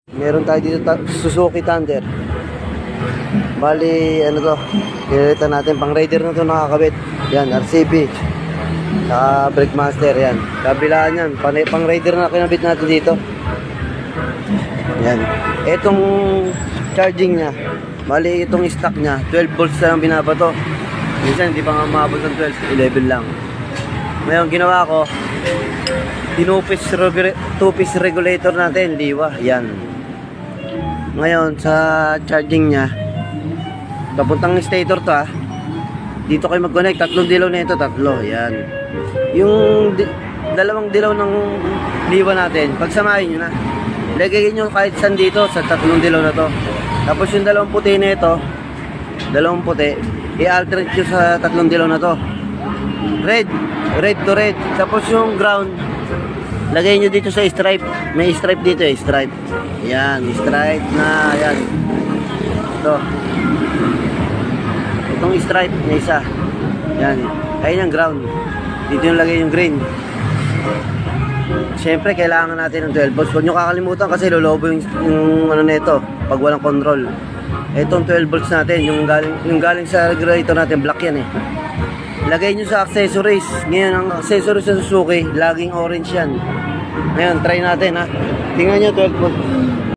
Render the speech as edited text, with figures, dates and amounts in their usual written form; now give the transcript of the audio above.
Meron tayo dito Suzuki Thunder. Bali, ano to? Pinalitan natin. Pang rider na to nakakabit. Yan, RCB. Saka brake master, yan. Kabilaan yan. Pang rider na kinabit natin dito. Yan. Etong charging niya. Bali, itong stock niya. 12 volts na lang binabato. Minsan, hindi pa nga maabot ng 12. 11 lang. Ngayon, ginawa ko, two-piece regulator natin. Liwa. Yan. Ngayon, sa charging niya, papuntang stator to dito kayo mag-connect. Tatlong dilaw na ito, tatlo. Yan. Yung dalawang dilaw ng liwa natin, pagsamahin nyo na. Lagay nyo kahit saan dito sa tatlong dilaw na to. Tapos yung dalawang puti na ito, dalawang puti, i-alternate nyo sa tatlong dilaw na to. Red to red. Tapos yung ground, lagay nyo dito sa stripe. May stripe dito stripe. Yan, stripe na, yan. Itong stripe, may isa. Yan, ayun ang ground. Dito yung lagay yung green. Siyempre, kailangan natin ng 12 volts. Huwag nyo kakalimutan kasi lolobo yung ano nito pag walang control. Itong 12 volts natin, yung galing sa regulator natin, black yan Lagay nyo sa accessories. Ngayon, ang accessories sa Suzuki, laging orange yan. Ngayon, try natin Tingnan nyo, 12 volts.